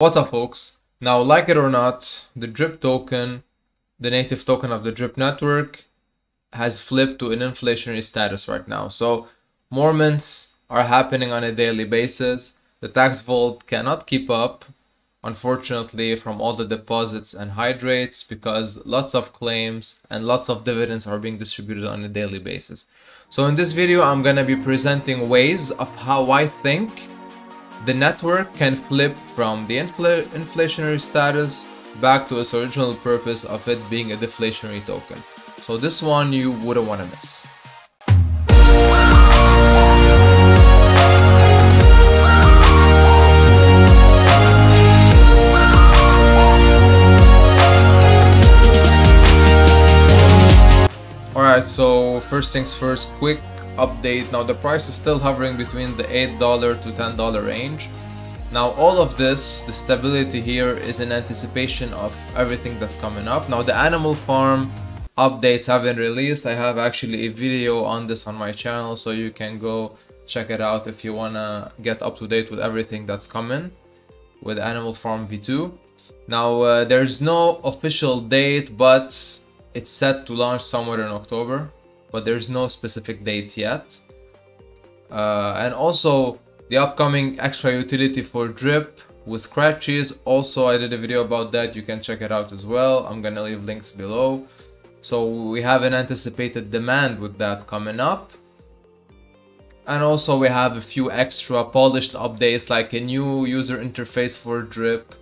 What's up, folks? Now, like it or not, the drip token, the native token of the drip network, has flipped to an inflationary status right now. So more mints are happening on a daily basis. The tax vault cannot keep up, unfortunately, from all the deposits and hydrates, because lots of claims and lots of dividends are being distributed on a daily basis. So in this video, I'm gonna be presenting ways of how I think the network can flip from the inflationary status back to its original purpose of it being a deflationary token. So this one you wouldn't want to miss. Alright, so first things first, quick update. Now the price is still hovering between the $8 to $10 range. Now all of this, the stability here, is in anticipation of everything that's coming up. Now the animal farm updates have been released. I have actually a video on this on my channel, so you can go check it out if you wanna get up to date with everything that's coming with Animal Farm V2. Now there's no official date, but it's set to launch somewhere in October, but there's no specific date yet. And also the upcoming extra utility for drip with scratches, also I did a video about that, you can check it out as well. I'm gonna leave links below. So we have an anticipated demand with that coming up. And also we have a few extra polished updates, like a new user interface for drip.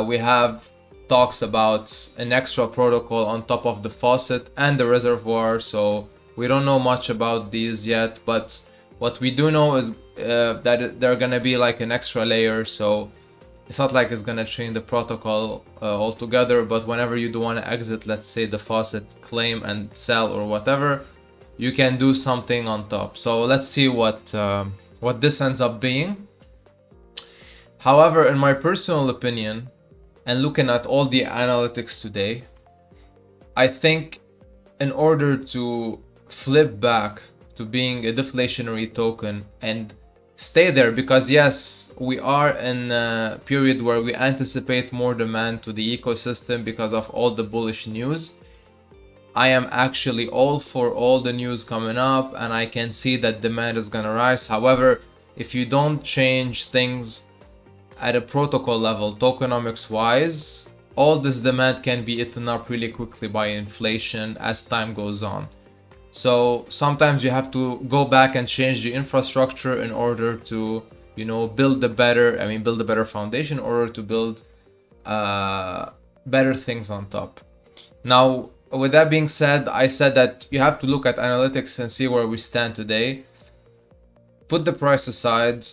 We have talks about an extra protocol on top of the faucet and the reservoir, so we don't know much about these yet, but what we do know is that they're gonna be like an extra layer, so it's not like it's gonna change the protocol altogether, but whenever you do want to exit, let's say the faucet claim and sell or whatever, you can do something on top. So let's see what this ends up being. However, in my personal opinion, and looking at all the analytics today, I think in order to flip back to being a deflationary token and stay there, because yes, we are in a period where we anticipate more demand to the ecosystem because of all the bullish news. I am actually all for all the news coming up, and I can see that demand is gonna rise. However, if you don't change things at a protocol level, tokenomics wise, all this demand can be eaten up really quickly by inflation as time goes on. So sometimes you have to go back and change the infrastructure in order to, you know, build a better foundation in order to build better things on top. Now, with that being said, I said that you have to look at analytics and see where we stand today. Put the price aside.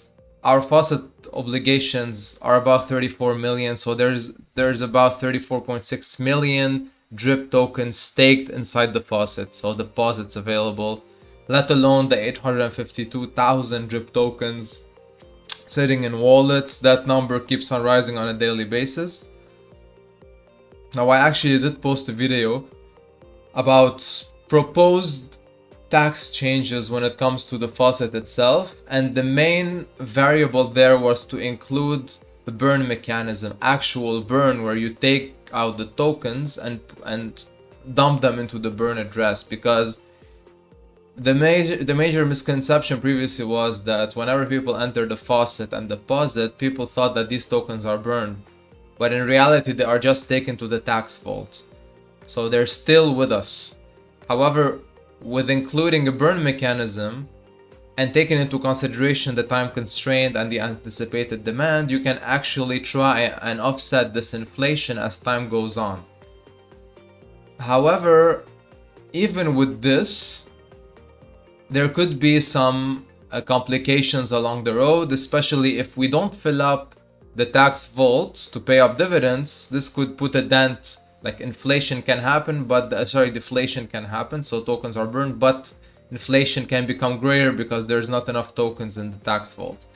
Our faucet obligations are about 34 million, so there's about 34.6 million drip tokens staked inside the faucet, so deposits available, let alone the 852,000 drip tokens sitting in wallets. That number keeps on rising on a daily basis. Now I actually did post a video about proposed tax changes when it comes to the faucet itself, and the main variable there was to include the burn mechanism, actual burn, where you take out the tokens and dump them into the burn address, because the major misconception previously was that whenever people enter the faucet and deposit, people thought that these tokens are burned, but in reality they are just taken to the tax vault, so they're still with us. However, with including a burn mechanism and taking into consideration the time constraint and the anticipated demand, you can actually try and offset this inflation as time goes on. However, even with this, there could be some complications along the road, especially if we don't fill up the tax vault to pay up dividends. This could put a dent. Like inflation can happen, but deflation can happen, so tokens are burned, but inflation can become greater because there's not enough tokens in the tax vault.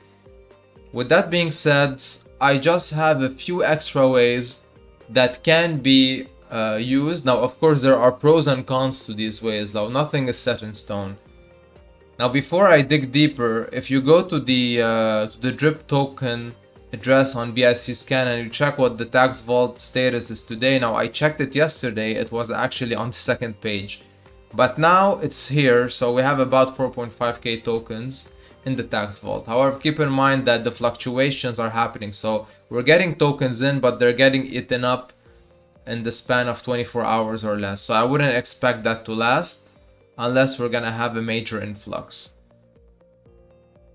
With that being said, I just have a few extra ways that can be used. Now, of course, there are pros and cons to these ways, though nothing is set in stone. Now, before I dig deeper, if you go to the drip token address on BSC scan and you check what the tax vault status is today. Now I checked it yesterday, it was actually on the second page, but now it's here. So we have about 4.5k tokens in the tax vault. However, keep in mind that the fluctuations are happening, so we're getting tokens in, but they're getting eaten up in the span of 24 hours or less. So I wouldn't expect that to last unless we're gonna have a major influx.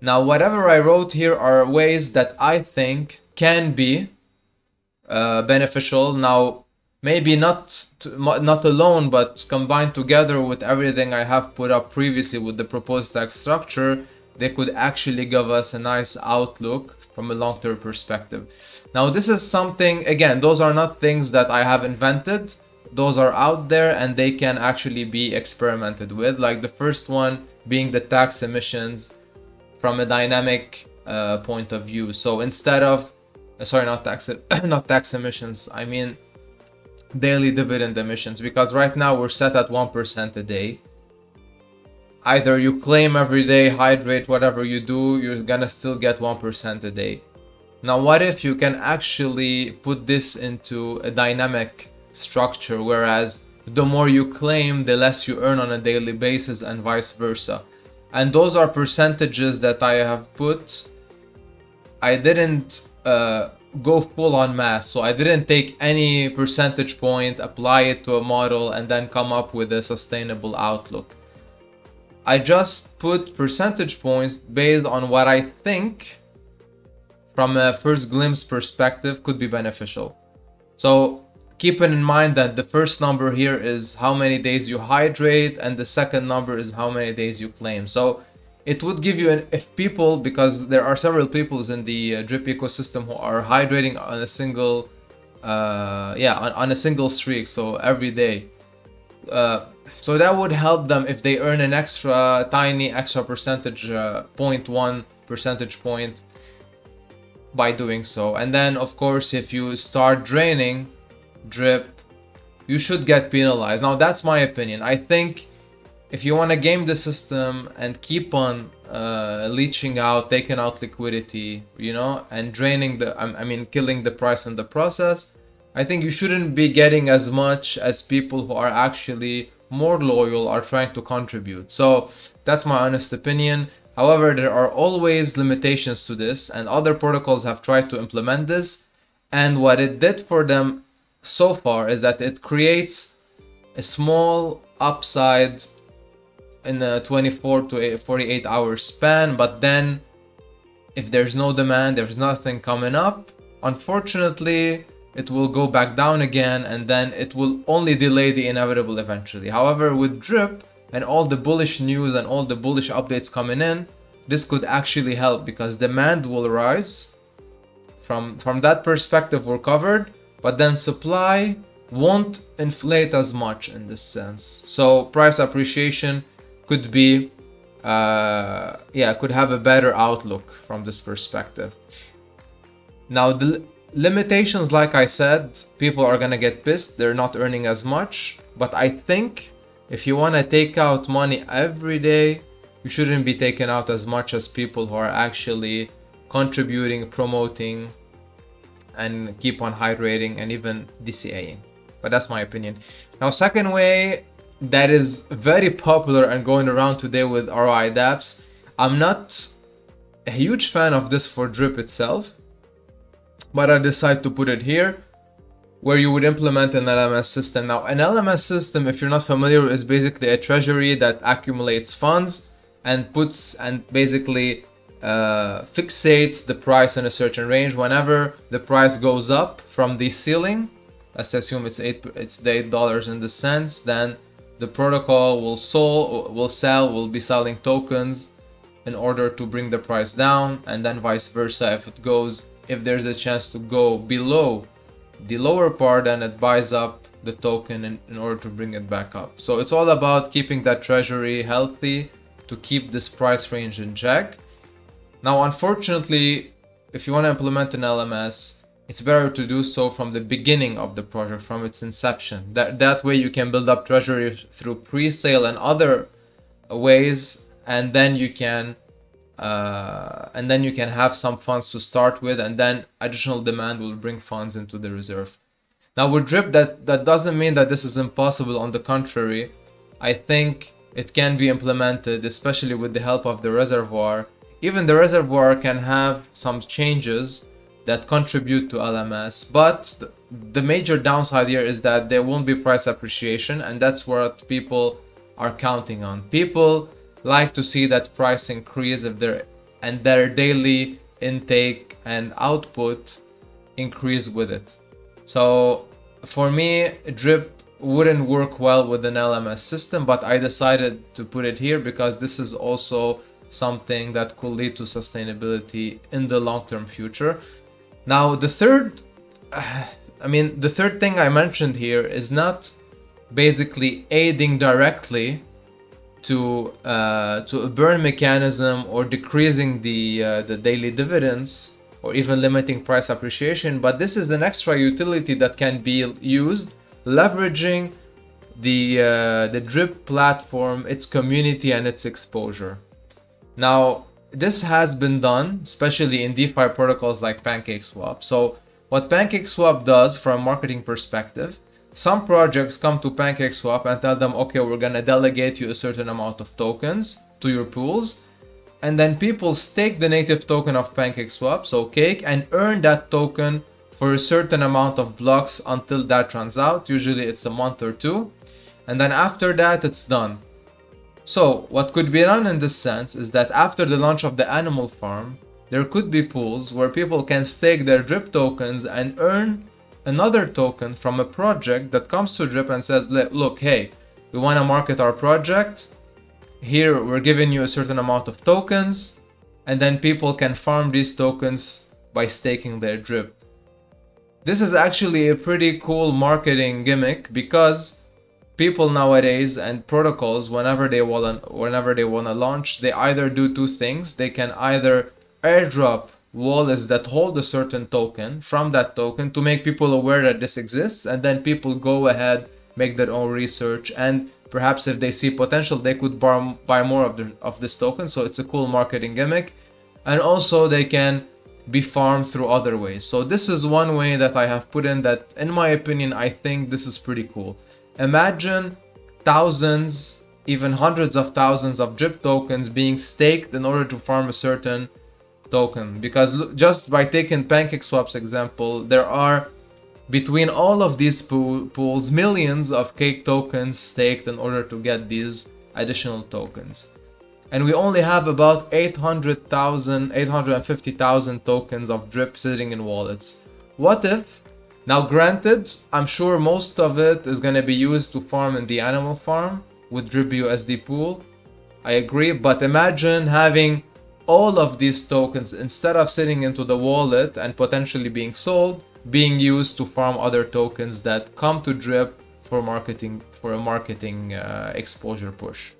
Now, whatever I wrote here are ways that I think can be beneficial. Now, maybe not alone, but combined together with everything I have put up previously with the proposed tax structure, they could actually give us a nice outlook from a long-term perspective. Now, this is something, again, those are not things that I have invented. Those are out there and they can actually be experimented with. Like the first one being the tax emissions from a dynamic point of view. So instead of, sorry, not tax emissions, I mean daily dividend emissions, because right now we're set at 1% a day. Either you claim every day, hydrate, whatever you do, you're gonna still get 1% a day. Now, what if you can actually put this into a dynamic structure, whereas the more you claim, the less you earn on a daily basis and vice versa? And those are percentages that I have put. I didn't go full on math, so I didn't take any percentage point, apply it to a model, and then come up with a sustainable outlook. I just put percentage points based on what I think from a first glimpse perspective could be beneficial. So keeping in mind that the first number here is how many days you hydrate and the second number is how many days you claim. So it would give you if people, because there are several people in the drip ecosystem who are hydrating on a single on a single streak, so every day. So that would help them if they earn an tiny extra percentage, 0.1 percentage point by doing so. And then of course, if you start draining drip, you should get penalized. Now that's my opinion. I think if you want to game the system and keep on leeching out, taking out liquidity, you know, and draining killing the price in the process, I think you shouldn't be getting as much as people who are actually more loyal are trying to contribute. So that's my honest opinion. However, there are always limitations to this, and other protocols have tried to implement this, and what it did for them so far is that it creates a small upside in a 24 to 48 hour span, but then if there's no demand, there's nothing coming up, unfortunately it will go back down again, and then it will only delay the inevitable eventually. However, with drip and all the bullish news and all the bullish updates coming in, this could actually help, because demand will rise. From that perspective, we're covered, but then supply won't inflate as much in this sense. So price appreciation could be could have a better outlook from this perspective. Now the limitations, like I said, people are gonna get pissed, they're not earning as much, but I think if you want to take out money every day, you shouldn't be taking out as much as people who are actually contributing, promoting, and keep on hydrating and even DCAing. But that's my opinion. Now, second way that is very popular and going around today with ROIdapps, I'm not a huge fan of this for drip itself, but I decided to put it here, where you would implement an LMS system. Now, an LMS system, if you're not familiar, is basically a treasury that accumulates funds and basically fixates the price in a certain range. Whenever the price goes up from the ceiling, let's assume it's the $8 in the cents, then the protocol will be selling tokens in order to bring the price down, and then vice versa. If there's a chance to go below the lower part, then it buys up the token in order to bring it back up. So it's all about keeping that treasury healthy to keep this price range in check. Now, unfortunately, if you want to implement an LMS, it's better to do so from the beginning of the project, from its inception. That way you can build up treasury through pre-sale and other ways, and then you can and then you can have some funds to start with, and then additional demand will bring funds into the reserve. Now with drip, that doesn't mean that this is impossible. On the contrary, I think it can be implemented, especially with the help of the reservoir. Even the reservoir can have some changes that contribute to LMS, but the major downside here is that there won't be price appreciation, and that's what people are counting on. People like to see that price increase if their daily intake and output increase with it. So for me, drip wouldn't work well with an LMS system, but I decided to put it here because this is also something that could lead to sustainability in the long-term future. Now the third thing I mentioned here is not basically aiding directly to a burn mechanism or decreasing the daily dividends or even limiting price appreciation, but this is an extra utility that can be used leveraging the drip platform, its community and its exposure. Now this has been done especially in DeFi protocols like PancakeSwap. So what PancakeSwap does from a marketing perspective, some projects come to PancakeSwap and tell them, okay, we're gonna delegate you a certain amount of tokens to your pools, and then people stake the native token of PancakeSwap, so Cake, and earn that token for a certain amount of blocks until that runs out. Usually it's a month or two, and then after that it's done. So what could be done in this sense is that after the launch of the animal farm, there could be pools where people can stake their drip tokens and earn another token from a project that comes to drip and says, look, hey, we want to market our project. Here we're giving you a certain amount of tokens, and then people can farm these tokens by staking their drip. This is actually a pretty cool marketing gimmick because people nowadays and protocols, whenever they want to launch, they either do two things. They can either airdrop wallets that hold a certain token from that token to make people aware that this exists, and then people go ahead, make their own research, and perhaps if they see potential, they could buy more of this token. So it's a cool marketing gimmick, and also they can be farmed through other ways. So this is one way that I have put in that, in my opinion, I think this is pretty cool. Imagine thousands, even hundreds of thousands of drip tokens being staked in order to farm a certain token. Because just by taking PancakeSwap's example, there are between all of these pools millions of Cake tokens staked in order to get these additional tokens. And we only have about 850,000 tokens of drip sitting in wallets. What if, now granted, I'm sure most of it is going to be used to farm in the animal farm with drip USD pool. I agree, but imagine having all of these tokens, instead of sitting into the wallet and potentially being sold, being used to farm other tokens that come to drip for marketing, for a marketing exposure push.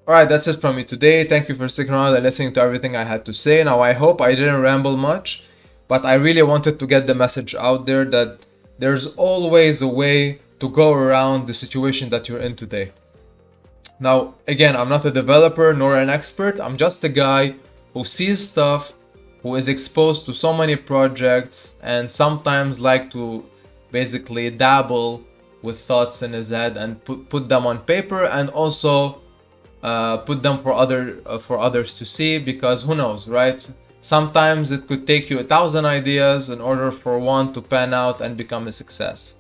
Alright, that's it from me today. Thank you for sticking around and listening to everything I had to say. Now I hope I didn't ramble much, but I really wanted to get the message out there that there's always a way to go around the situation that you're in today. Now again, I'm not a developer nor an expert. I'm just a guy who sees stuff, who is exposed to so many projects, and sometimes like to basically dabble with thoughts in his head and put them on paper, and also put them for others to see, because who knows, right? Sometimes it could take you 1,000 ideas in order for one to pan out and become a success.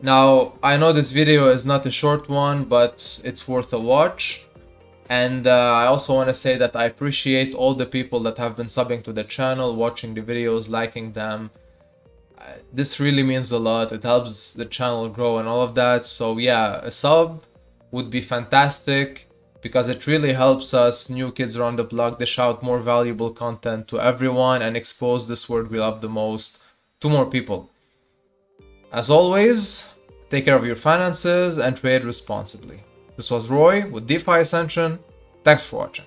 Now, I know this video is not a short one, but it's worth a watch. And I also want to say that I appreciate all the people that have been subbing to the channel, watching the videos, liking them. This really means a lot. It helps the channel grow and all of that. So yeah, a sub would be fantastic, because it really helps us new kids around the block dish out more valuable content to everyone and expose this word we love the most to more people. As always, take care of your finances and trade responsibly. This was Roy with DeFi Ascension. Thanks for watching.